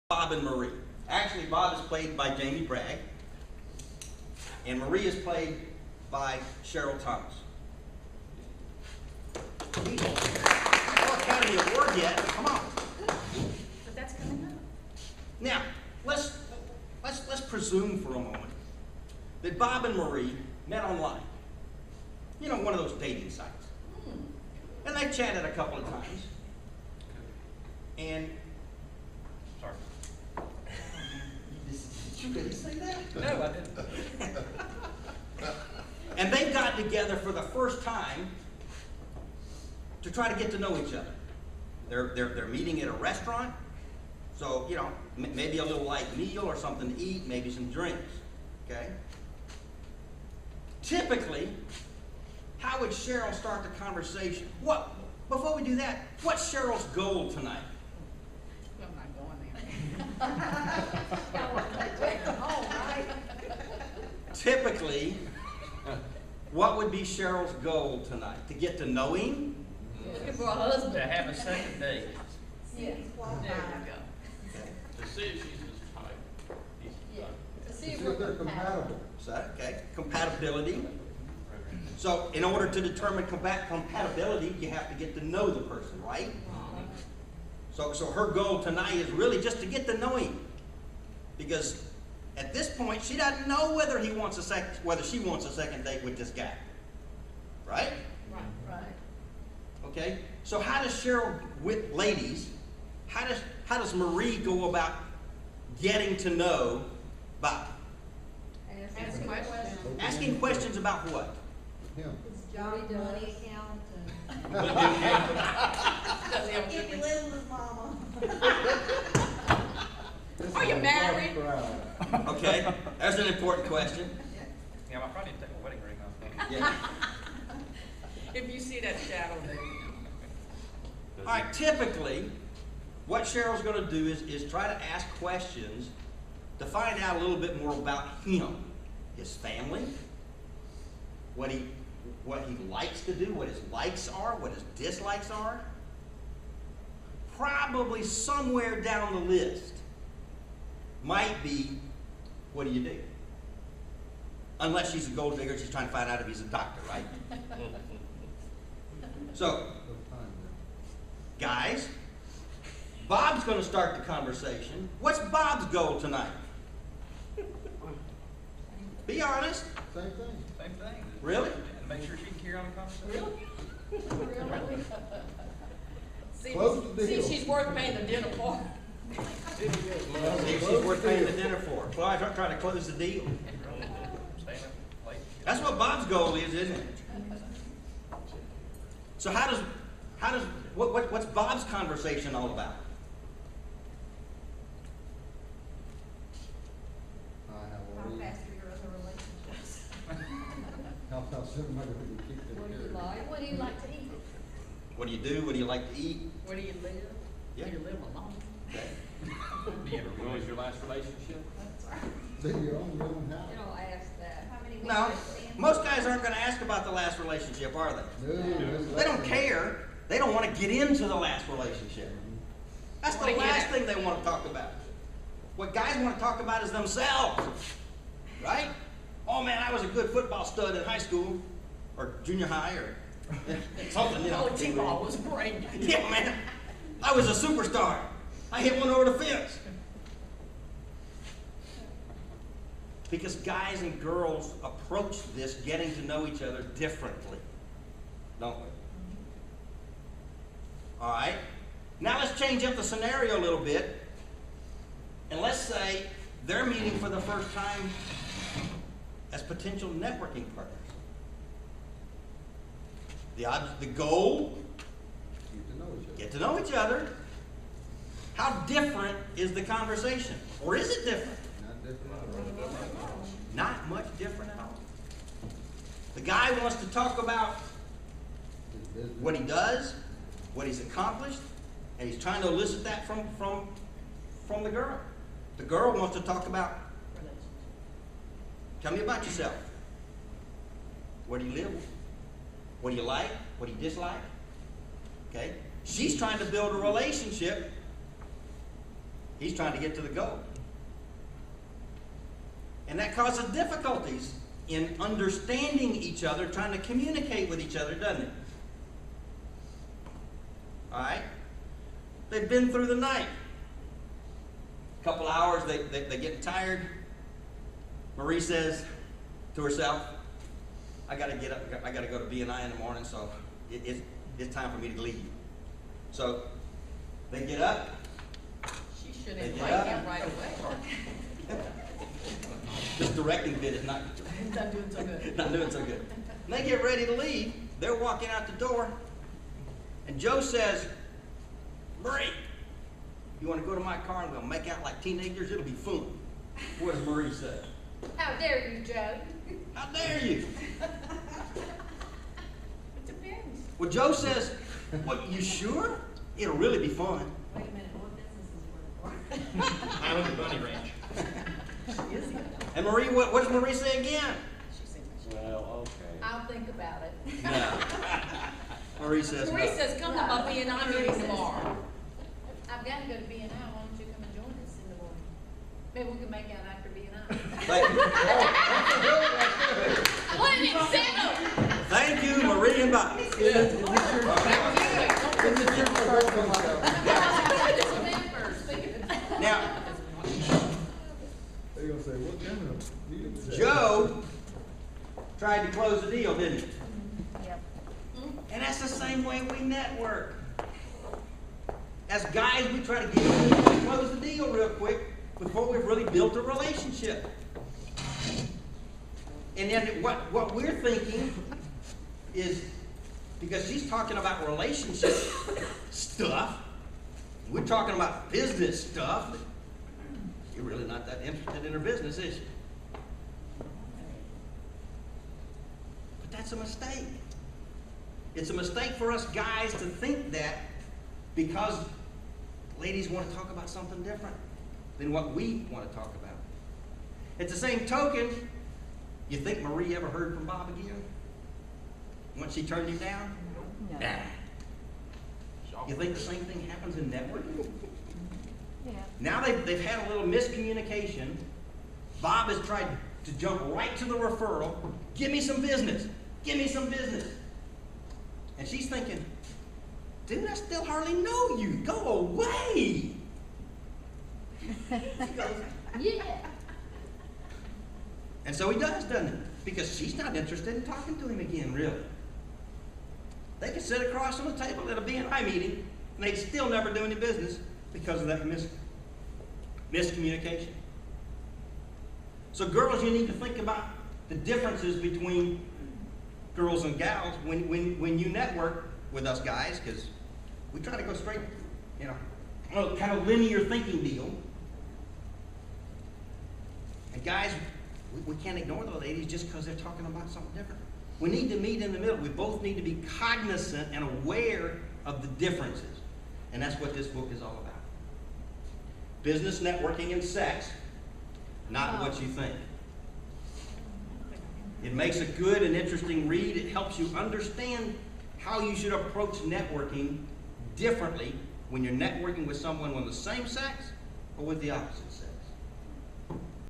Bob and Marie. Actually, Bob is played by Jamie Bragg, and Marie is played by Cheryl Thomas. No Academy Award yet. Come on. But that's coming up. Now, let's presume for a moment that Bob and Marie met online. You know, one of those dating sites. And they chatted a couple of times. And Sorry. did you really say that? No, I didn't. And they got together for the first time to try to get to know each other. They're meeting at a restaurant, so you know, maybe a little light meal or something to eat, maybe some drinks. Okay. Typically, how would Cheryl start the conversation? Before we do that, what's Cheryl's goal tonight? I'm not going there. Typically, what would be Cheryl's goal tonight? To get to know him? Looking for a husband. To have a second date. Yes. There you go. To see if she's his type. He's his type. To see See if if we're they're compatible. So, okay, compatibility. So, in order to determine compatibility, you have to get to know the person, right? So her goal tonight is really just to get to know him, because at this point she doesn't know whether she wants a second date with this guy, right? Right. Okay. So how does Cheryl, with ladies, how does Marie go about getting to know Bob? Ask questions. Asking questions about what? Him. Johnny money account and Does he have a if you good- live with his mama. This Are is you a married? rough crowd. Okay. That's an important question. Yeah, my friend didn't take a wedding ring off. Yeah. If you see that shadow there. All right. Typically, what Cheryl's going to do is try to ask questions to find out a little bit more about him, his family, what he likes to do, what his likes are, what his dislikes are. Probably somewhere down the list might be, what do you do? Unless she's a gold digger, she's trying to find out if he's a doctor, right? So, Tough time there. guys, Bob's going to start the conversation. What's Bob's goal tonight? Be honest. Same thing. Same thing. Really? And make sure she can carry on the conversation. Really? Close the See deal. if she's worth paying the dinner for. See if she's worth paying the dinner for. Well, I'm trying to close the deal. Staying up late. That's what Bob's goal is, isn't it? So what's Bob's conversation all about? How How are you? fast are your other relationships? How soon am I going to be kicked in What do the you head? like? What do you like to eat? What do you do? What do you like to eat? Where do you live? Yeah. Do you live alone? Okay. When was your last relationship? See your own living house? You don't ask that. How many weeks No, have you been? most guys aren't going to ask about the last relationship, are they? No, They don't care. They don't want to get into the last relationship. That's the last thing they want to talk about. What guys want to talk about is themselves, right? Oh man, I was a good football stud in high school, or junior high, or something, you know. Oh, T-ball was great. Yeah, man, I was a superstar. I hit one over the fence. Because guys and girls approach this getting to know each other differently, don't we? All right. Now let's change up the scenario a little bit. And let's say they're meeting for the first time as potential networking partners. The goal, Get to know each other. get to know each other. How different is the conversation? Or is it different? Not different. Not much different at all. The guy wants to talk about His business. what he does, what he's accomplished, and he's trying to elicit that from the girl. The girl wants to talk about, tell me about yourself. Where do you live? What do you like? What do you dislike? Okay? She's trying to build a relationship He's trying to get to the goal. And that causes difficulties in understanding each other, trying to communicate with each other, doesn't it? All right? They've been through the night. A couple hours, they're getting tired. Marie says to herself, I got to get up. I got to go to BNI in the morning, so it's time for me to leave. So they get up. She should They invite get him up. right away. This directing bit is not Not doing so good. not doing so good. And they get ready to leave. They're walking out the door, and Joe says, Marie, you want to go to my car and we'll make out like teenagers? It'll be fun. What does Marie say? How dare you, Joe? How dare you? It depends. Well, Joe says, what, you sure? It'll really be fun. Wait a minute, what business is it work for? I own the bunny ranch. Yes, he does. And Marie, what does Marie say again? She sings. Well, okay. I'll think about it. No. Marie says Marie no. says, come to my BNI meeting tomorrow. I've got to go to BNI, why don't you come and join us in the morning? Maybe we can make out after BNI. What an incentive! Thank you, Marie and Bobby. Now, They're gonna say, what kind of meeting is that? Joe tried to close the deal, didn't he? Yep. And that's the same way we network. As guys, we try to get in and close the deal real quick before we've really built a relationship. And then what we're thinking is, because she's talking about relationship stuff, we're talking about business stuff, but you're really not that interested in her business, is she? But that's a mistake. It's a mistake for us guys to think that because ladies want to talk about something different than what we want to talk about. At the same token, you think Marie ever heard from Bob again? Once she turned him down? No. Nah. You think the same thing happens in networking? Yeah. Now they've had a little miscommunication. Bob has tried to jump right to the referral. Give me some business. Give me some business. And she's thinking, dude, I still hardly know you. Go away. She goes, Yeah. and so he does, doesn't he? Because she's not interested in talking to him again, really. They could sit across on the table at a BNI meeting, and they'd still never do any business because of that miscommunication. So girls, you need to think about the differences between girls and gals when you network with us guys, because we try to go straight, kind of linear thinking deal. And guys, we can't ignore the ladies just because they're talking about something different. We need to meet in the middle. We both need to be cognizant and aware of the differences. And that's what this book is all about. Business, networking, and sex, not what you think. It makes a good and interesting read. It helps you understand how you should approach networking differently when you're networking with someone on the same sex or with the opposite sex.